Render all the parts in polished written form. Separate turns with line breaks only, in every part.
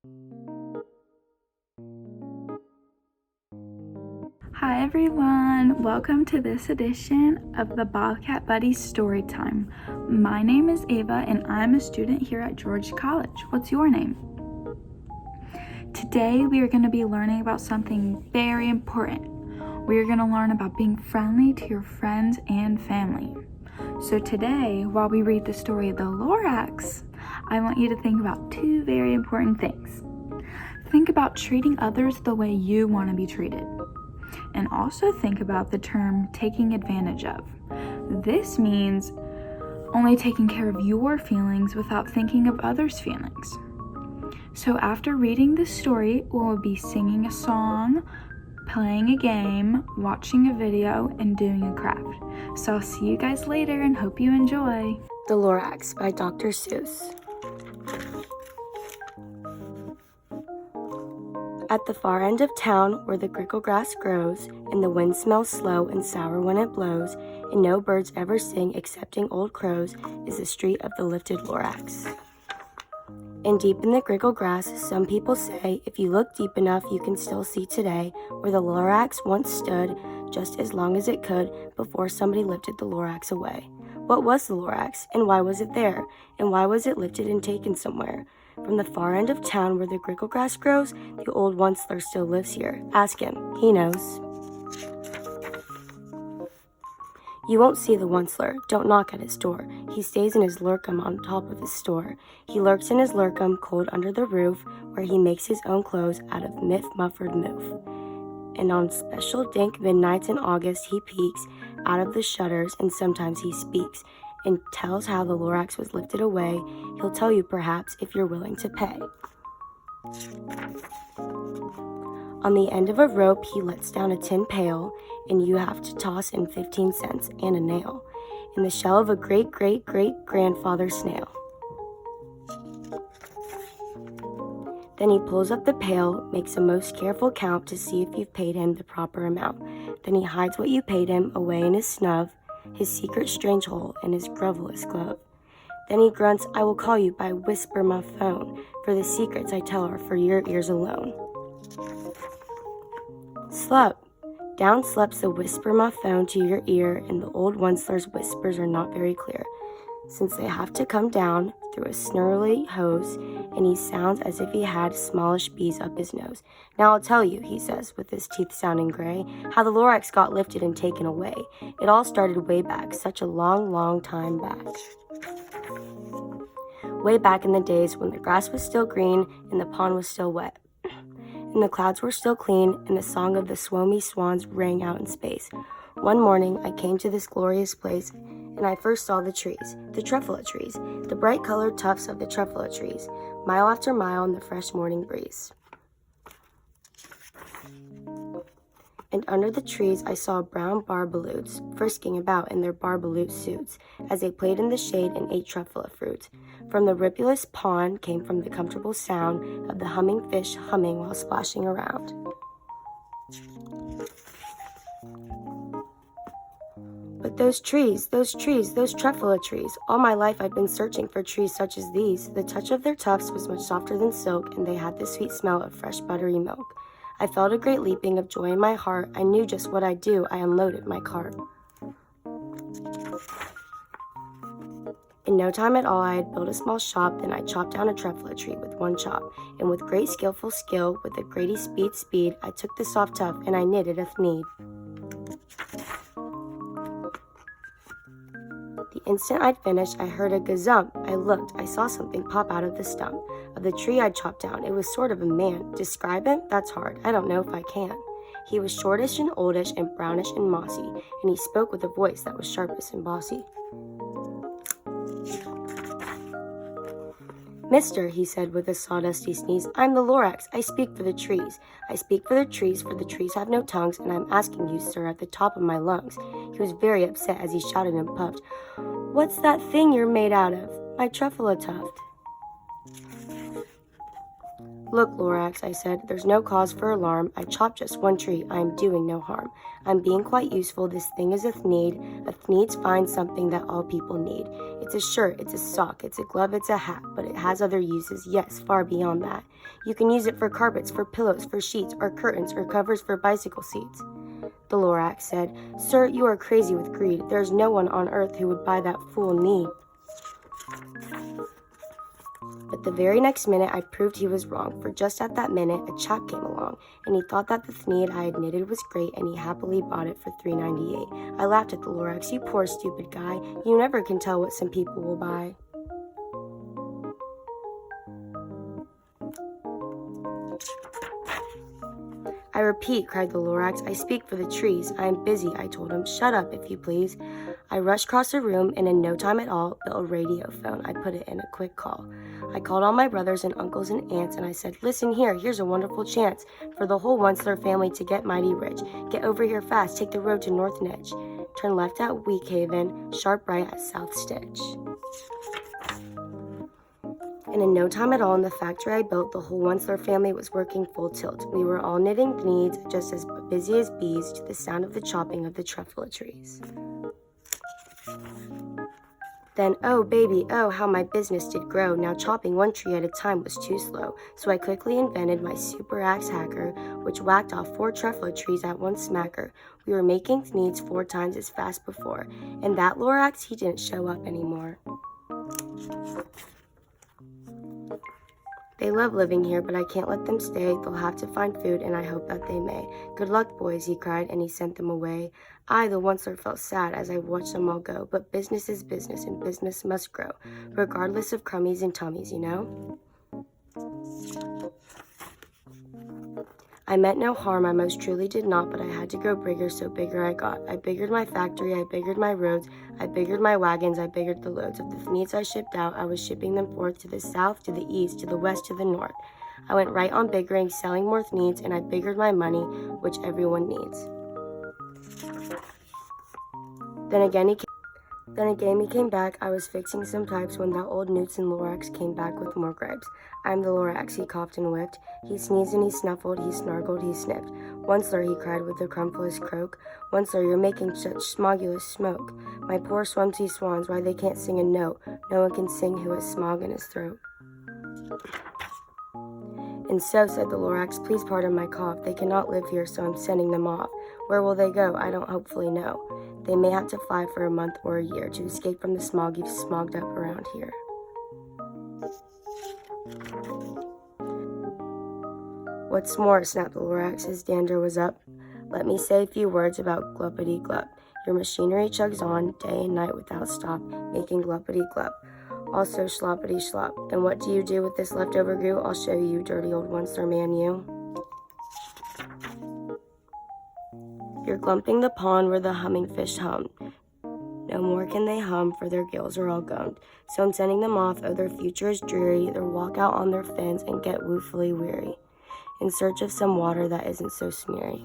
Hi everyone, welcome to this edition of the Bobcat Buddies Storytime. My name is Ava and I'm a student here at George College. What's your name? Today we are going to be learning about something very important. We are going to learn about being friendly to your friends and family. So today, while we read the story of the Lorax, I want you to think about two very important things. Think about treating others the way you want to be treated. And also think about the term taking advantage of. This means only taking care of your feelings without thinking of others' feelings. So after reading this story, we'll be singing a song, playing a game, watching a video, and doing a craft. So I'll see you guys later and hope you enjoy.
The Lorax by Dr. Seuss. At the far end of town, where the grickle grass grows, and the wind smells slow and sour when it blows, and no birds ever sing excepting old crows, is the street of the lifted Lorax. And deep in the grickle grass, some people say, if you look deep enough, you can still see today where the Lorax once stood, just as long as it could, before somebody lifted the Lorax away. What was the Lorax, and why was it there, and why was it lifted and taken somewhere? From the far end of town where the grickle grass grows, the old Onceler still lives here. Ask him, he knows. You won't see the Onceler, don't knock at his door. He stays in his lurkum on top of his store. He lurks in his lurkum, cold under the roof, where he makes his own clothes out of muffled moof. And on special dink midnights in August, he peeks out of the shutters, and sometimes he speaks and tells how the Lorax was lifted away. He'll tell you perhaps if you're willing to pay. On the end of a rope, he lets down a tin pail, and you have to toss in 15 cents and a nail in the shell of a great-great-great-grandfather snail. Then he pulls up the pail, makes a most careful count to see if you've paid him the proper amount. Then he hides what you paid him away in his snub, his secret strange hole in his grovelous glove. Then he grunts, I will call you by whisper my phone, for the secrets I tell are for your ears alone. Slup! Down slups the whisper my phone to your ear, and the old Onceler's whispers are not very clear, since they have to come down through a snurly hose, and he sounds as if he had smallish bees up his nose. Now I'll tell you, he says, with his teeth sounding gray, how the Lorax got lifted and taken away. It all started way back, such a long, long time back. Way back in the days when the grass was still green and the pond was still wet, and the clouds were still clean, and the song of the swomy swans rang out in space. One morning I came to this glorious place, and I first saw the trees, the truffula trees, the bright-colored tufts of the truffula trees, mile after mile in the fresh morning breeze. And under the trees I saw brown barbaloots frisking about in their barbaloot suits as they played in the shade and ate truffula fruit. From the ripulous pond came from the comfortable sound of the humming fish humming while splashing around. But those trees, those truffula trees, all my life I'd been searching for trees such as these. The touch of their tufts was much softer than silk, and they had the sweet smell of fresh buttery milk. I felt a great leaping of joy in my heart. I knew just what I'd do. I unloaded my cart. In no time at all, I had built a small shop. Then I chopped down a truffula tree with one chop, and with great skillful skill, with a great speed, I took the soft tuft and I knitted a thneed. The instant I'd finished, I heard a gazump. I looked. I saw something pop out of the stump of the tree I'd chopped down. It was sort of a man. Describe him? That's hard. I don't know if I can. He was shortish and oldish and brownish and mossy, and he spoke with a voice that was sharpest and bossy. Mister, he said with a sawdusty sneeze, I'm the Lorax. I speak for the trees. I speak for the trees have no tongues, and I'm asking you, sir, at the top of my lungs. He was very upset as he shouted and puffed. What's that thing you're made out of? My truffula tuft. Look, Lorax, I said, there's no cause for alarm. I chopped just one tree. I am doing no harm. I'm being quite useful. This thing is a thneed. A thneeds finds something that all people need. It's It's a shirt, it's a sock, it's a glove, it's a hat, but it has other uses, yes, far beyond that. You can use it for carpets, for pillows, for sheets, or curtains, or covers for bicycle seats. The Lorax said, "Sir, you are crazy with greed. There is no one on earth who would buy that fool need." But the very next minute, I proved he was wrong, for just at that minute, a chap came along, and he thought that the thneed I had knitted was great, and he happily bought it for $3.98. I laughed at the Lorax. "You poor stupid guy. You never can tell what some people will buy." "I repeat," cried the Lorax, "I speak for the trees. I am busy," I told him. "Shut up, if you please." I rushed across the room, and in no time at all, built a radio phone. I put it in a quick call. I called all my brothers and uncles and aunts, and I said, "Listen here, here's a wonderful chance for the whole Onceler family to get mighty rich. Get over here fast, take the road to North Nitch. Turn left at Weekhaven, sharp right at South Stitch." And in no time at all in the factory I built, the whole Onceler family was working full tilt. We were all knitting thneeds, just as busy as bees, to the sound of the chopping of the truffula trees. Then, oh baby, oh how my business did grow. Now chopping one tree at a time was too slow, so I quickly invented my super axe hacker, which whacked off 4 truffula trees at one smacker. We were making thneeds 4 times as fast before, and that Lorax, he didn't show up anymore. "They love living here, but I can't let them stay. They'll have to find food, and I hope that they may. Good luck, boys," he cried, and he sent them away. I, the Onceler, felt sad as I watched them all go, but business is business, and business must grow, regardless of crummies and tummies, you know? I meant no harm, I most truly did not, but I had to grow bigger, so bigger I got. I biggered my factory, I biggered my roads, I biggered my wagons, I biggered the loads. Of the thneeds I shipped out, I was shipping them forth to the south, to the east, to the west, to the north. I went right on biggering, selling more thneeds, and I biggered my money, which everyone needs. Then again he came back. I was fixing some pipes when that old Newts and Lorax came back with more gripes. "I'm the Lorax," he coughed and whipped. He sneezed and he snuffled, he snargled, he sniffed. "Onceler," he cried with a crumpless croak. "Onceler, you're making such smogulous smoke. My poor swumsy swans, why they can't sing a note. No one can sing who has smog in his throat." "And so," said the Lorax, "please pardon my cough. They cannot live here, so I'm sending them off. Where will they go? I don't hopefully know. They may have to fly for a month or a year to escape from the smog you've smogged up around here." "What's more," snapped the Lorax, his dander was up, "let me say a few words about gluppity-glup. Your machinery chugs on, day and night without stop, making gluppity-glup. Also sloppity-slop. And what do you do with this leftover goo? I'll show you, dirty old Onceler man, you. You're glumping the pond where the humming fish hum. No more can they hum, for their gills are all gummed. So I'm sending them off, oh their future is dreary, they'll walk out on their fins and get woefully weary, in search of some water that isn't so smeary."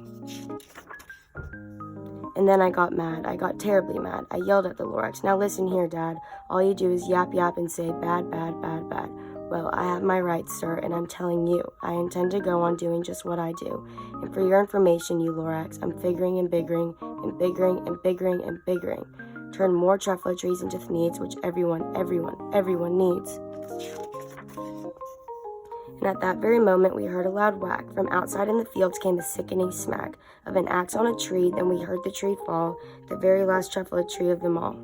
And then I got mad. I got terribly mad. I yelled at the Lorax, "Now listen here, Dad. All you do is yap yap and say bad, bad, bad, bad. Well, I have my rights, sir, and I'm telling you, I intend to go on doing just what I do. And for your information, you Lorax, I'm figuring and biggering and biggering and biggering and biggering. Turn more truffula trees into thneeds, which everyone needs." And at that very moment, we heard a loud whack. From outside in the fields came the sickening smack of an axe on a tree. Then we heard the tree fall, the very last truffula tree of them all.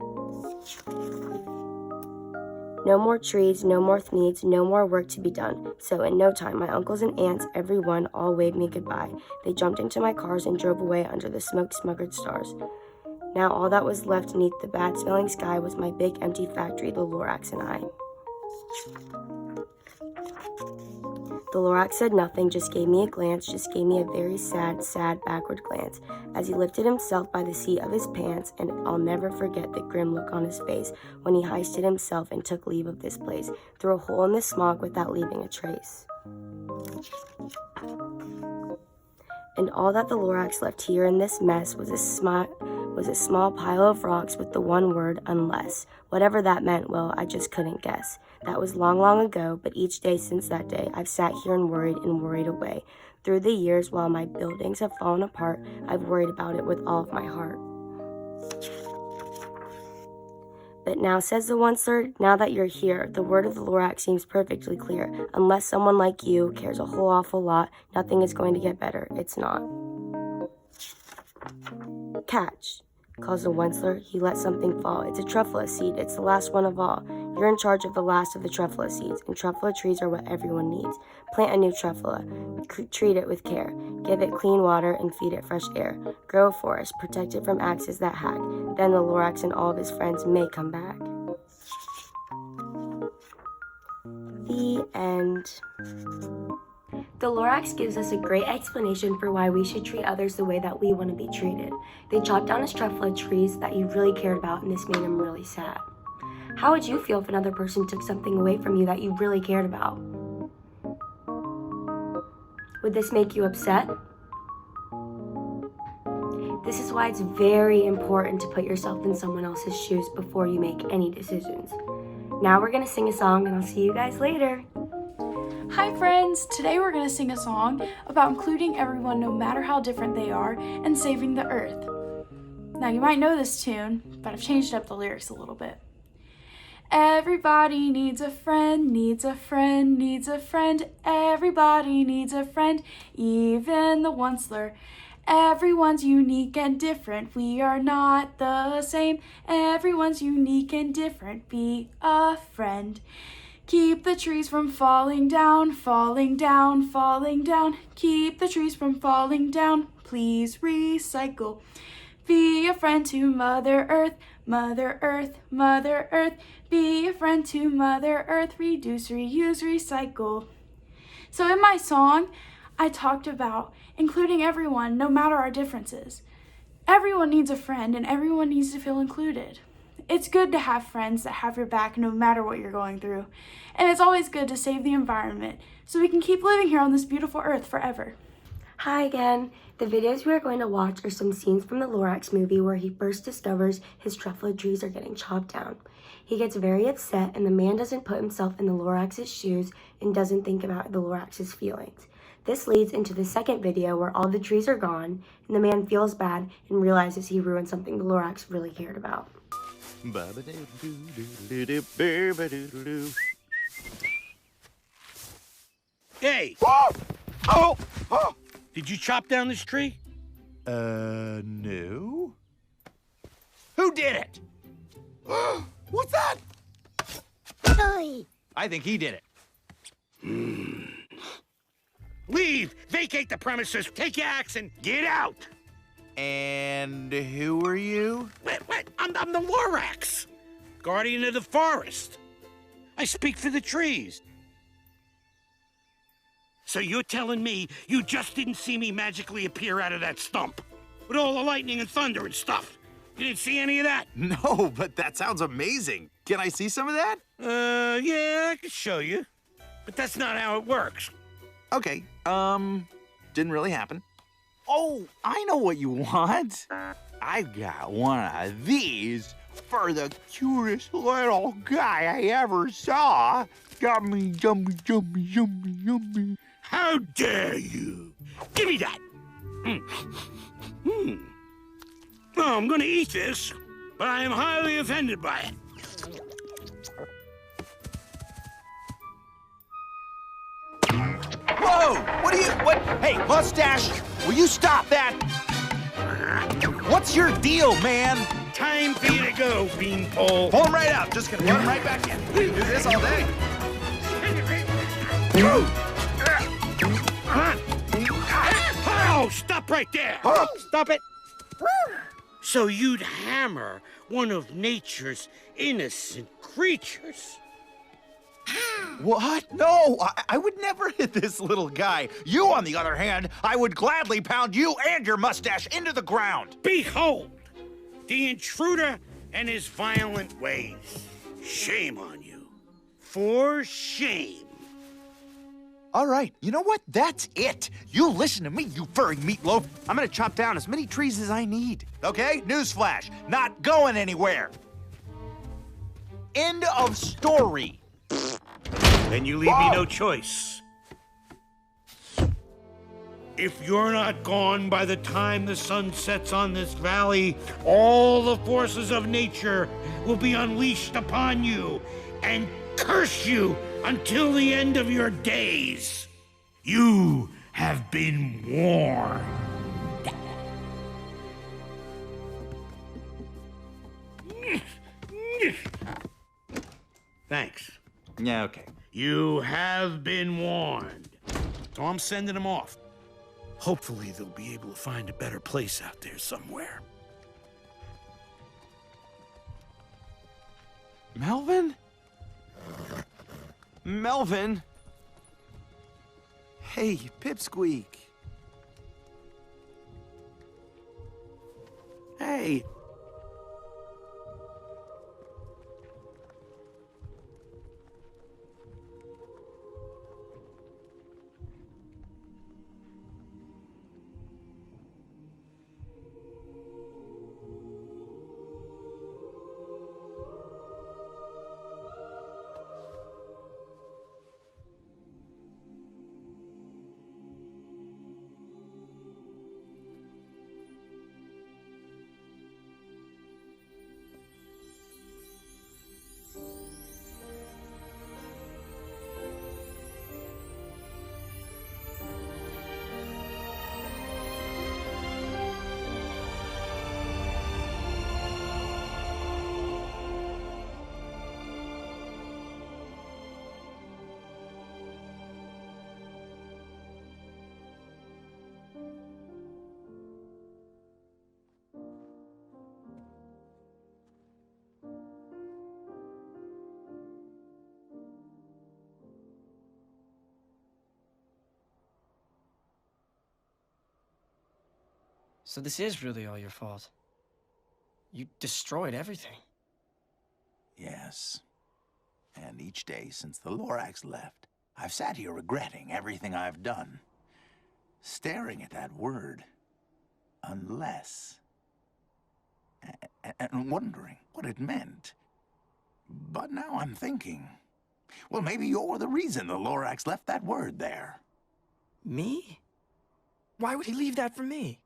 No more trees, no more thneeds, no more work to be done. So in no time, my uncles and aunts, everyone, all waved me goodbye. They jumped into my cars and drove away under the smoke-smuggered stars. Now all that was left beneath the bad-smelling sky was my big empty factory, the Lorax and I. The Lorax said nothing, just gave me a glance, just gave me a very sad, sad backward glance, as he lifted himself by the seat of his pants, and I'll never forget the grim look on his face when he hoisted himself and took leave of this place, through a hole in the smog without leaving a trace. And all that the Lorax left here in this mess was a small pile of rocks with the one word, unless. Whatever that meant, well, I just couldn't guess. That was long, long ago, but each day since that day, I've sat here and worried away. Through the years, while my buildings have fallen apart, I've worried about it with all of my heart. But now, says the Onceler, now that you're here, the word of the Lorax seems perfectly clear. Unless someone like you cares a whole awful lot, nothing is going to get better. It's not. Catch, calls the Onceler. He lets something fall. It's a truffula seed. It's the last one of all. You're in charge of the last of the truffula seeds, and truffula trees are what everyone needs. Plant a new truffula. Treat it with care. Give it clean water and feed it fresh air. Grow a forest. Protect it from axes that hack. Then the Lorax and all of his friends may come back. The end. The Lorax gives us a great explanation for why we should treat others the way that we want to be treated. They chopped down his truffula trees that he really cared about, and this made him really sad. How would you feel if another person took something away from you that you really cared about? Would this make you upset? This is why it's very important to put yourself in someone else's shoes before you make any decisions. Now we're going to sing a song, and I'll see you guys later.
Hi friends! Today we're going to sing a song about including everyone no matter how different they are and saving the earth. Now you might know this tune, but I've changed up the lyrics a little bit. Everybody needs a friend, needs a friend, needs a friend. Everybody needs a friend, even the Onceler. Everyone's unique and different. We are not the same. Everyone's unique and different. Be a friend. Keep the trees from falling down, falling down, falling down. Keep the trees from falling down. Please recycle. Be a friend to Mother Earth, Mother Earth, Mother Earth. Be a friend to Mother Earth. Reduce, reuse, recycle. So in my song, I talked about including everyone, no matter our differences. Everyone needs a friend, and everyone needs to feel included. It's good to have friends that have your back no matter what you're going through. And it's always good to save the environment so we can keep living here on this beautiful earth forever.
Hi again. The videos we are going to watch are some scenes from the Lorax movie where he first discovers his truffula trees are getting chopped down. He gets very upset, and the man doesn't put himself in the Lorax's shoes and doesn't think about the Lorax's feelings. This leads into the second video where all the trees are gone, and the man feels bad and realizes he ruined something the Lorax really cared about.
Hey! Oh! Did you chop down this tree?
No. Who did it? What's that? I think he did it.
Leave! Vacate the premises! Take your axe and get out!
And who are you?
What? I'm the Lorax, guardian of the forest. I speak for the trees. So you're telling me you just didn't see me magically appear out of that stump? With all the lightning and thunder and stuff? You didn't see any of that?
No, but that sounds amazing. Can I see some of that?
Yeah, I could show you. But that's not how it works.
Okay, didn't really happen. Oh, I know what you want. I've got one of these for the cutest little guy I ever saw. Yummy, yummy, yummy, yummy, yummy.
How dare you? Give me that! Well, I'm gonna eat this, but I am highly offended by it.
Whoa! What? Hey, mustache, will you stop that? What's your deal, man?
Time for you to go, beanpole.
Pull him right out. Just gonna put him right back in. We can do this all day.
Oh, stop right there! Stop it! So you'd hammer one of nature's innocent creatures?
What? No, I would never hit this little guy. You, on the other hand, I would gladly pound you and your mustache into the ground.
Behold, the intruder and his violent ways. Shame on you. For shame.
All right, you know what? That's it. You listen to me, you furry meatloaf. I'm gonna chop down as many trees as I need. Okay? Newsflash, not going anywhere. End of story.
Then you leave me no choice. If you're not gone by the time the sun sets on this valley, all the forces of nature will be unleashed upon you and curse you until the end of your days. You have been warned. Thanks.
Yeah, okay.
You have been warned. So I'm sending them off. Hopefully they'll be able to find a better place out there somewhere.
Melvin? Melvin? Hey, Pipsqueak. Hey.
So this is really all your fault. You destroyed everything.
Yes. And each day since the Lorax left, I've sat here regretting everything I've done. Staring at that word. Unless. And wondering what it meant. But now I'm thinking, well, maybe you're the reason the Lorax left that word there.
Me? Why would he leave that for me?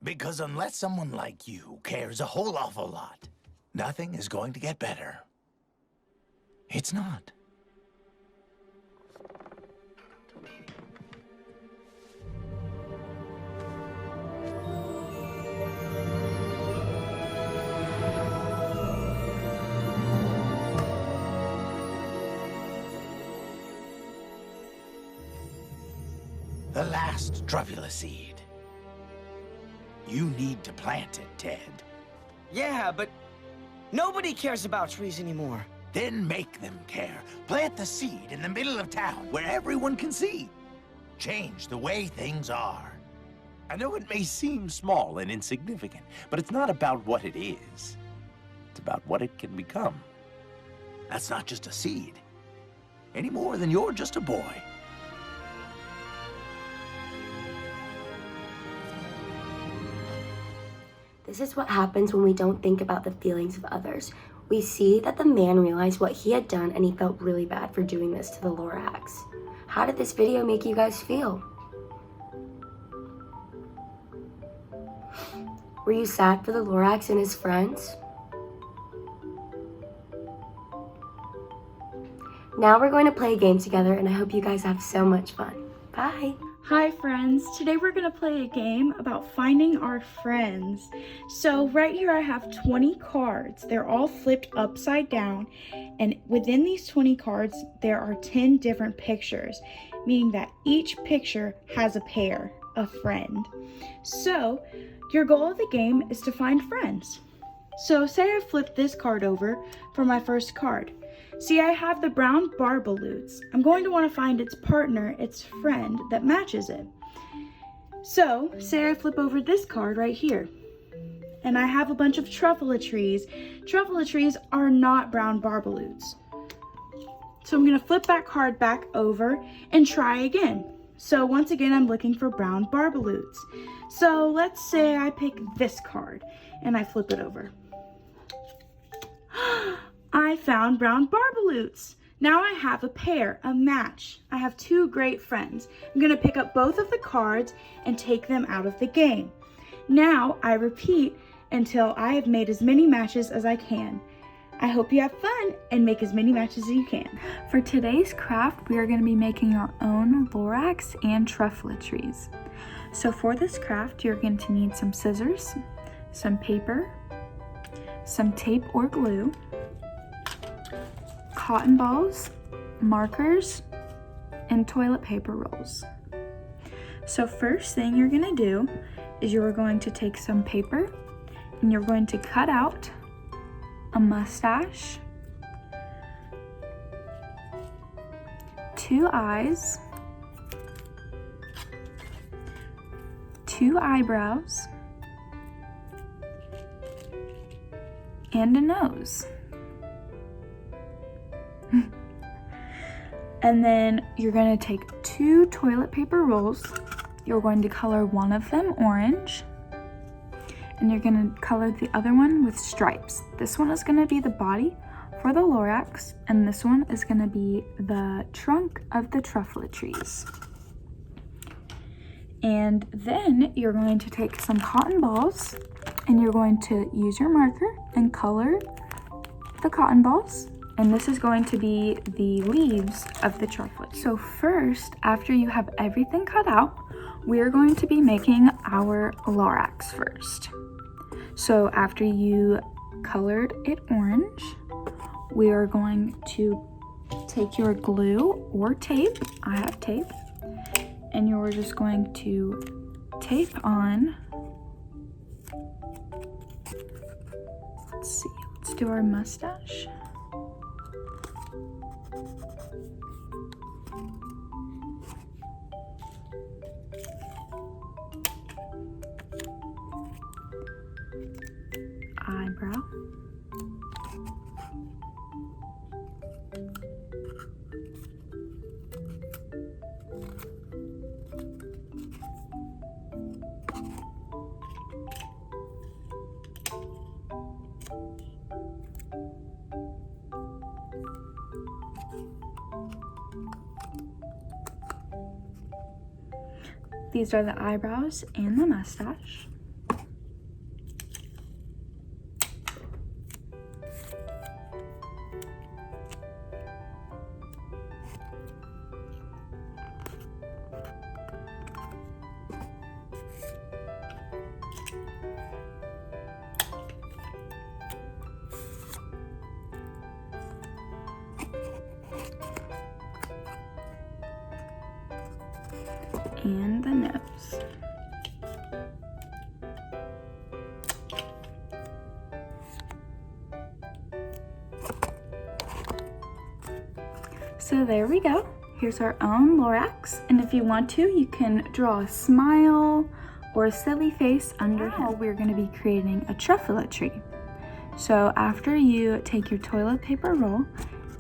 Because unless someone like you cares a whole awful lot, nothing is going to get better. It's not. The last Trovula seed. You need to plant it, Ted.
Yeah, but nobody cares about trees anymore.
Then make them care. Plant the seed in the middle of town where everyone can see. Change the way things are. I know it may seem small and insignificant, but it's not about what it is. It's about what it can become. That's not just a seed, any more than you're just a boy.
This is what happens when we don't think about the feelings of others. We see that the man realized what he had done and he felt really bad for doing this to the Lorax. How did this video make you guys feel? Were you sad for the Lorax and his friends? Now we're going to play a game together and I hope you guys have so much fun. Bye!
Hi friends, today we're going to play a game about finding our friends. So right here I have 20 cards. They're all flipped upside down, and within these 20 cards there are 10 different pictures, meaning that each picture has a pair, a friend. So your goal of the game is to find friends. So say I flip this card over for my first card. See, I have the brown barbaloots. I'm going to want to find its partner, its friend, that matches it. So, say I flip over this card right here. And I have a bunch of truffula trees. Truffula trees are not brown barbaloots. So I'm going to flip that card back over and try again. So once again, I'm looking for brown barbaloots. So let's say I pick this card and I flip it over. I found brown barbaloots. Now I have a pair, a match. I have two great friends. I'm gonna pick up both of the cards and take them out of the game. Now I repeat until I have made as many matches as I can. I hope you have fun and make as many matches as you can. For today's craft, we are going to be making our own Lorax and truffle trees. So for this craft, you're going to need some scissors, some paper, some tape or glue, cotton balls, markers, and toilet paper rolls. So first thing you're going to do is you're going to take some paper and you're going to cut out a mustache, 2 eyes, 2 eyebrows, and a nose. And then you're going to take 2 toilet paper rolls. You're going to color one of them orange, and you're going to color the other one with stripes. This one is going to be the body for the Lorax, and this one is going to be the trunk of the truffle trees. And then you're going to take some cotton balls, and you're going to use your marker and color the cotton balls. And this is going to be the leaves of the truffle. So first, after you have everything cut out, we are going to be making our Lorax first. So after you colored it orange, we are going to take your glue or tape, I have tape, and you're just going to tape on, let's see, let's do our mustache. Eyebrow, these are the eyebrows and the mustache. And the nose. So there we go. Here's our own Lorax. And if you want to, you can draw a smile or a silly face under him. We're going to be creating a truffle tree. So after you take your toilet paper roll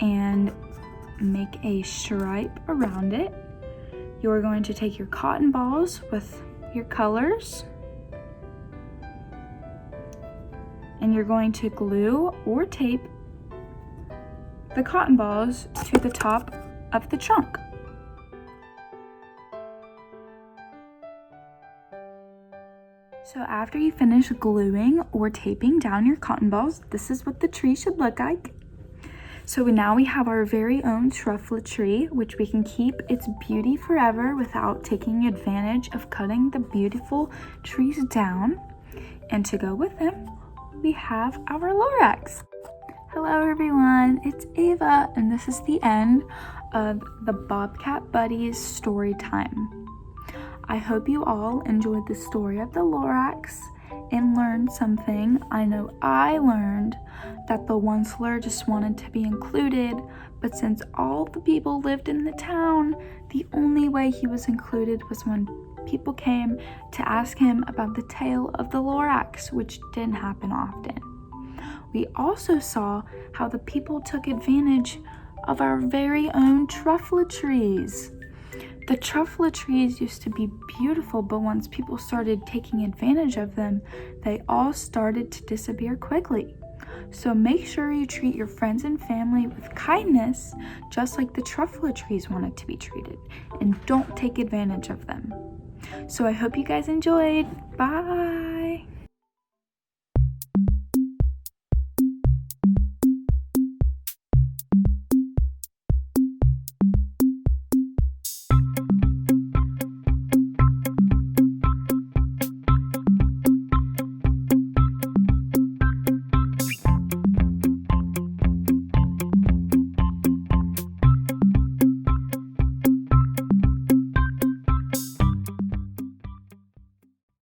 and make a stripe around it, you're going to take your cotton balls with your colors, and you're going to glue or tape the cotton balls to the top of the trunk. So after you finish gluing or taping down your cotton balls, this is what the tree should look like. So now we have our very own truffle tree, which we can keep its beauty forever without taking advantage of cutting the beautiful trees down. And to go with them, we have our Lorax. Hello everyone, it's Ava, and this is the end of the Bobcat Buddies story time. I hope you all enjoyed the story of the Lorax and learned something. I know I learned that the Onceler just wanted to be included, but since all the people lived in the town, the only way he was included was when people came to ask him about the tale of the Lorax, which didn't happen often. We also saw how the people took advantage of our very own truffle trees. The truffle trees used to be beautiful, but once people started taking advantage of them, they all started to disappear quickly. So make sure you treat your friends and family with kindness, just like the truffula trees wanted to be treated, and don't take advantage of them. So I hope you guys enjoyed. Bye!